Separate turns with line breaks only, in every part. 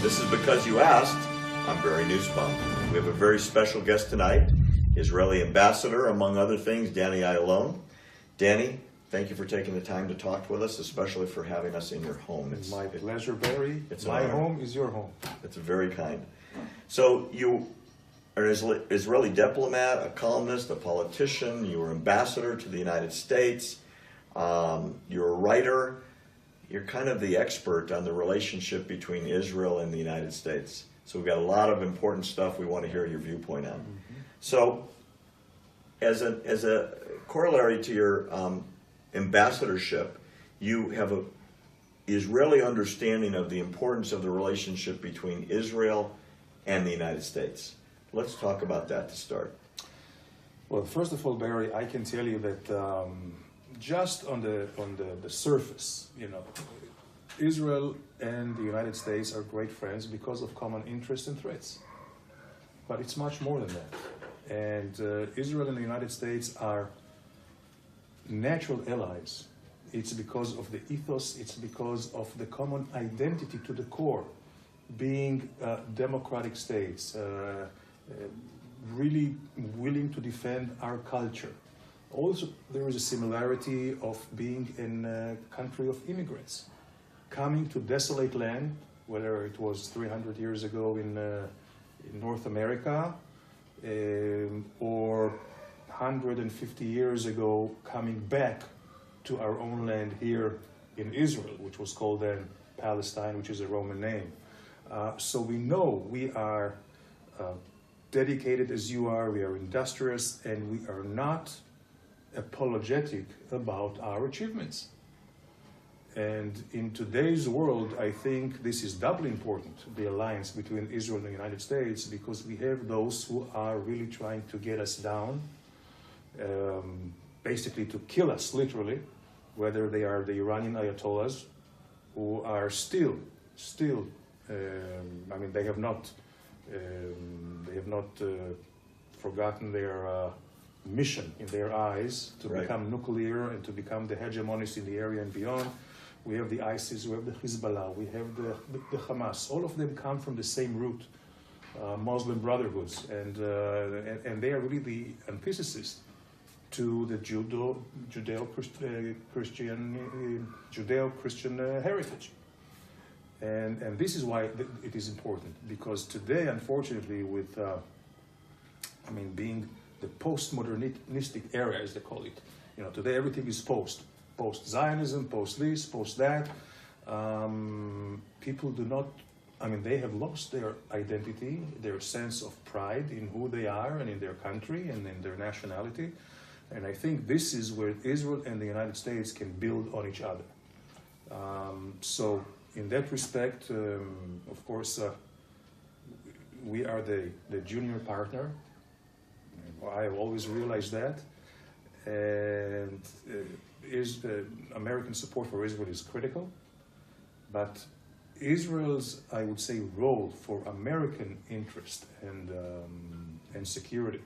This is Because You Asked. I'm Barry Nussbaum. We have a very special guest tonight, Israeli ambassador, among other things, Danny Ayalon. Danny, thank you for taking the time to talk with us, especially for having us in your home.
It's my pleasure, Barry.
It's
my home is your home.
It's very kind. So you are an Israeli diplomat, a columnist, a politician. You were ambassador to the United States. You're a writer. You're kind of the expert on the relationship between Israel and the United States. So we've got a lot of important stuff we want to hear your viewpoint on. Mm-hmm. So as a corollary to your ambassadorship, you have an Israeli understanding of the importance of the relationship between Israel and the United States. Let's talk about that to start.
Well, first of all, Barry, I can tell you that just on the surface, Israel and the United States are great friends because of common interests and threats. But it's much more than that. And Israel and the United States are natural allies. It's because of the ethos, it's because of the common identity to the core, being democratic states, really willing to defend our culture. Also, there is a similarity of being in a country of immigrants, coming to desolate land, whether it was 300 years ago in North America, or 150 years ago coming back to our own land here in Israel, which was called then Palestine, which is a Roman name. So we know we are dedicated as you are, we are industrious, and we are not apologetic about our achievements. And in today's world, I think this is doubly important, the alliance between Israel and the United States, because we have those who are really trying to get us down, basically to kill us, literally, whether they are the Iranian Ayatollahs, who are still, they have not forgotten their mission in their eyes to become nuclear and to become the hegemonists in the area and beyond. We have the ISIS, we have the Hezbollah, we have the Hamas. All of them come from the same root, Muslim brotherhoods, and they are really the antithesis to the Judeo-Christian heritage. And this is why it is important, because today, unfortunately, with being the post-modernistic era, as they call it, today everything is post-Zionism, post this, post that. People do not, they have lost their identity, their sense of pride in who they are and in their country and in their nationality. And I think this is where Israel and the United States can build on each other. So in that respect, of course, we are the junior partner. I have always realized that. And American support for Israel is critical. But Israel's, I would say, role for American interest and security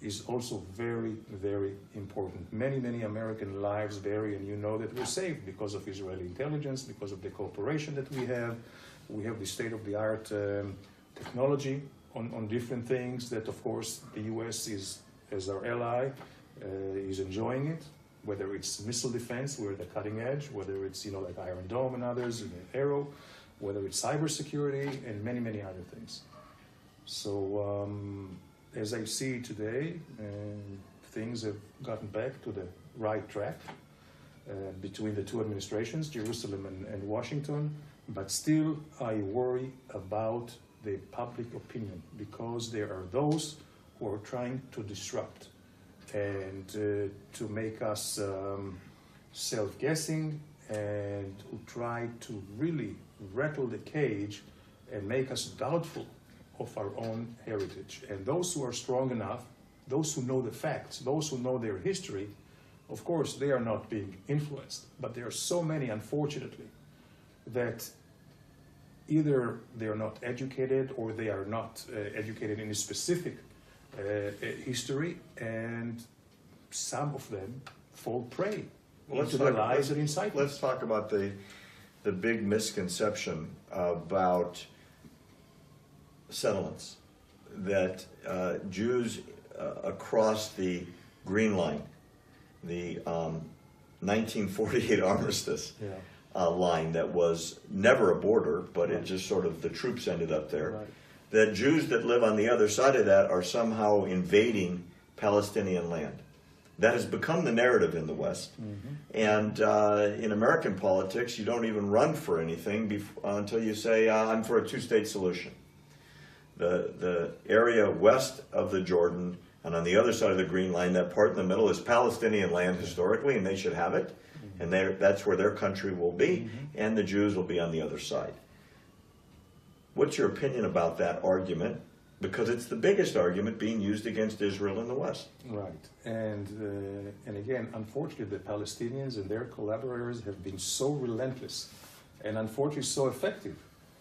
is also very, very important. Many American lives vary, and you know that we're saved because of Israeli intelligence, because of the cooperation that we have. We have the state-of-the-art technology on different things that, of course, the U.S. is, as our ally, is enjoying it. Whether it's missile defense, we're at the cutting edge. Whether it's, like Iron Dome and others, Arrow. Whether it's cybersecurity and many other things. So, as I see today, things have gotten back to the right track between the two administrations, Jerusalem and Washington. But still, I worry about the public opinion, because there are those who are trying to disrupt and to make us self-guessing, and who try to really rattle the cage and make us doubtful of our own heritage. And those who are strong enough, those who know the facts, those who know their history, of course, they are not being influenced. But there are so many, unfortunately, that either they are not educated or they are not educated in a specific history, and some of them fall prey to their lies and incitement.
Let's talk about the big misconception about settlements, that Jews across the Green Line, the 1948 armistice line that was never a border, but it just sort of, the troops ended up there, that Jews that live on the other side of that are somehow invading Palestinian land. That has become the narrative in the West. And in American politics, you don't even run for anything until you say, I'm for a two-state solution. The area west of the Jordan and on the other side of the Green Line, that part in the middle is Palestinian land historically, and they should have it. And that's where their country will be, and the Jews will be on the other side. What's your opinion about that argument? Because it's the biggest argument being used against Israel in the West.
Right. And again, unfortunately, the Palestinians and their collaborators have been so relentless and unfortunately so effective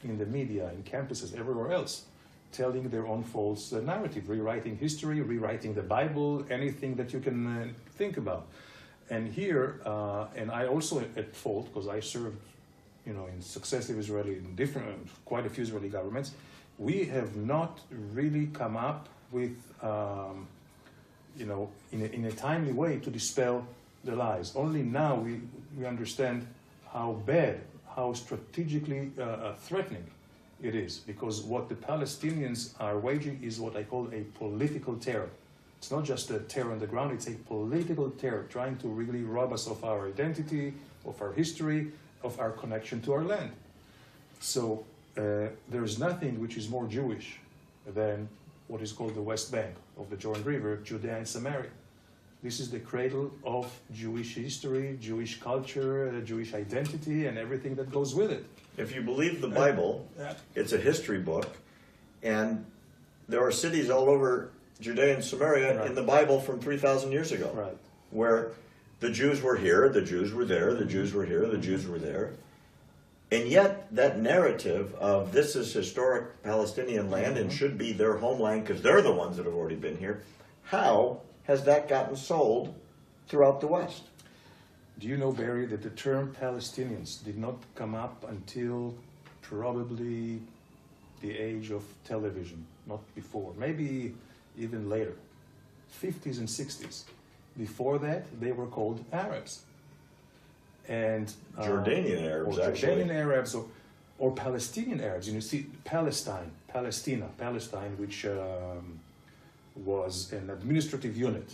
in the media, in campuses, everywhere else, telling their own false narrative, rewriting history, rewriting the Bible, anything that you can think about. And here, and I also at fault, because I served, in successive Israeli, in different, quite a few Israeli governments, we have not really come up with, in a timely way to dispel the lies. Only now we understand how bad, how strategically threatening it is, because what the Palestinians are waging is what I call a political terror. It's not just a terror on the ground, it's a political terror, trying to really rob us of our identity, of our history, of our connection to our land. So there is nothing which is more Jewish than what is called the West Bank of the Jordan River, Judea and Samaria. This is the cradle of Jewish history, Jewish culture, Jewish identity, and everything that goes with it.
If you believe the Bible, it's a history book, and there are cities all over Judea and Samaria in the Bible from 3,000 years ago, where the Jews were here, the Jews were there, the Jews were here, the Jews were there. And yet that narrative of this is historic Palestinian land and should be their homeland because they're the ones that have already been here, how has that gotten sold throughout the West?
Do you know, Barry, that the term Palestinians did not come up until probably the age of television, not before, maybe even later, 50s and 60s. Before that, they were called Arabs. And
Jordanian Arabs, actually.
Jordanian Arabs or Palestinian Arabs. You see, Palestine, which was an administrative unit,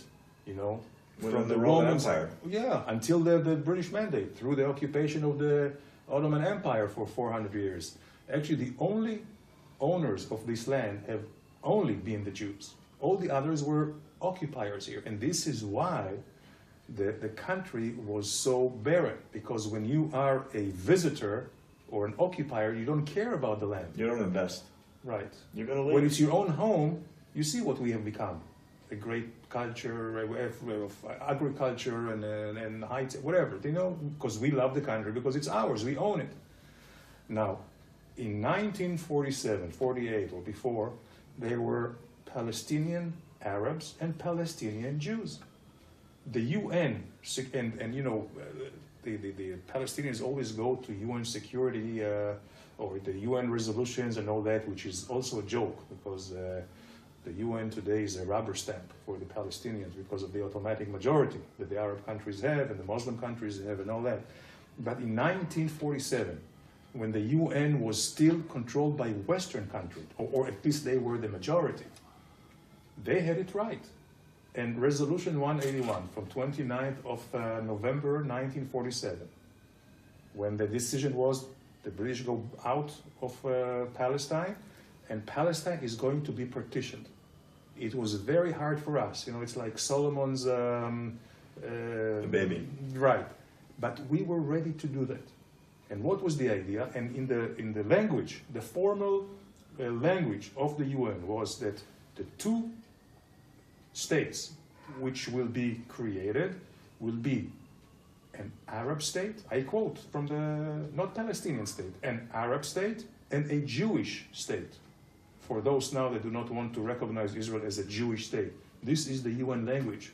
from the Roman Empire. Yeah, until the British Mandate, through the occupation of the Ottoman Empire for 400 years. Actually, the only owners of this land have only been the Jews. All the others were occupiers here. And this is why the country was so barren. Because when you are a visitor or an occupier, you don't care about the land.
You don't invest.
Right.
You're going to leave.
When it's your own home, you see what we have become. A great culture of agriculture and heights, whatever, because we love the country, because it's ours, we own it. Now, in 1947, 48 or before, there were Palestinian Arabs and Palestinian Jews. The UN, the Palestinians always go to UN security or the UN resolutions and all that, which is also a joke, because the UN today is a rubber stamp for the Palestinians because of the automatic majority that the Arab countries have and the Muslim countries have and all that. But in 1947, when the UN was still controlled by Western countries, or at least they were the majority, they had it right. And Resolution 181 from 29th of November 1947, when the decision was the British go out of Palestine, and Palestine is going to be partitioned. It was very hard for us. It's like Solomon's
baby.
Right. But we were ready to do that. And what was the idea? And in the language, the formal language of the UN was that the two states which will be created will be an Arab state, I quote from the, not Palestinian state, an Arab state and a Jewish state. For those now that do not want to recognize Israel as a Jewish state, this is the UN language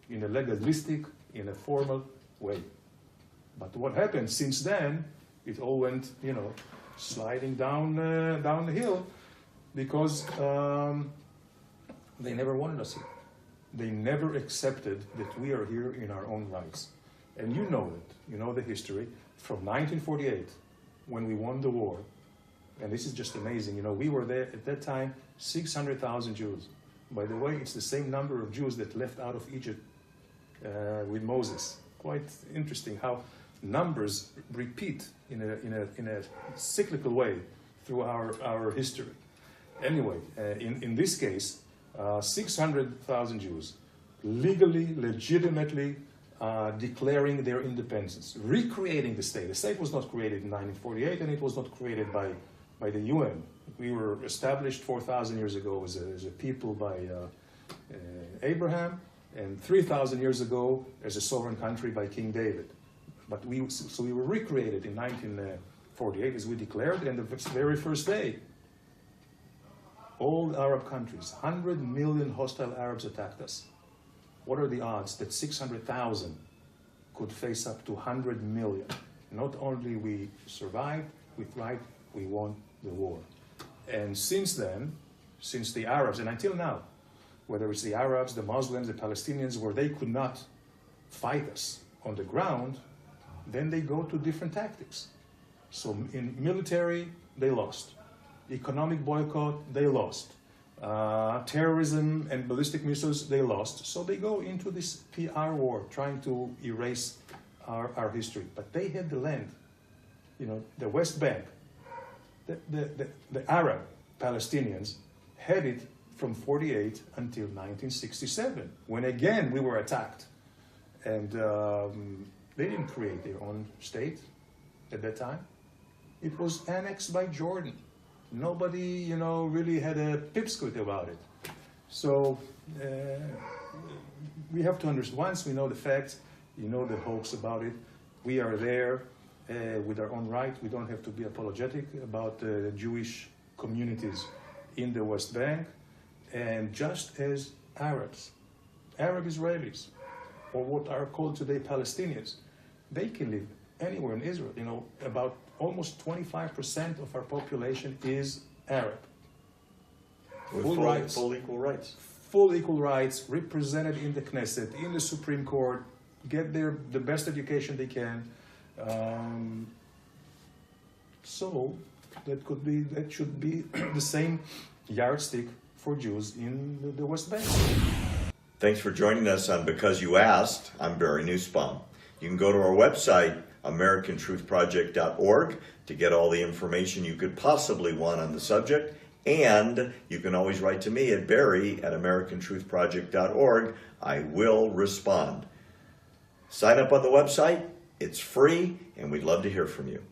in a legalistic, in a formal way. But what happened since then, It all went, sliding down the hill because they never wanted us here. They never accepted that we are here in our own rights. And you know it. You know the history. From 1948, when we won the war, and this is just amazing, we were there at that time, 600,000 Jews. By the way, it's the same number of Jews that left out of Egypt with Moses. Quite interesting how numbers repeat in a cyclical way through our history. Anyway, in this case, 600,000 Jews legally, legitimately declaring their independence, recreating the state. The state was not created in 1948, and it was not created by the UN. We were established 4,000 years ago as a people by Abraham, and 3,000 years ago as a sovereign country by King David. But we were recreated in 1948, as we declared, and the very first day, all Arab countries, 100 million hostile Arabs attacked us. What are the odds that 600,000 could face up to 100 million? Not only we survived, we thrived, we won the war. And since then, since the Arabs, and until now, whether it's the Arabs, the Muslims, the Palestinians, where they could not fight us on the ground, then they go to different tactics. So in military, they lost. Economic boycott, they lost. Terrorism and ballistic missiles, they lost. So they go into this PR war, trying to erase our history. But they had the land, the West Bank. The Arab Palestinians had it from 48 until 1967, when again we were attacked. And they didn't create their own state at that time. It was annexed by Jordan. Nobody, really had a pipsqueak about it. So we have to understand, once we know the facts, the hoax about it, we are there with our own right. We don't have to be apologetic about the Jewish communities in the West Bank. And just as Arabs, Arab Israelis, or what are called today Palestinians, they can live anywhere in Israel. About almost 25% of our population is Arab.
With
Full rights.
Full equal rights.
Full equal rights, represented in the Knesset, in the Supreme Court, get the best education they can. So that should be the same yardstick for Jews in the West Bank.
Thanks for joining us on Because You Asked. I'm Barry Nussbaum. You can go to our website, AmericanTruthProject.org, to get all the information you could possibly want on the subject. And you can always write to me at Barry@AmericanTruthProject.org. I will respond. Sign up on the website. It's free, and we'd love to hear from you.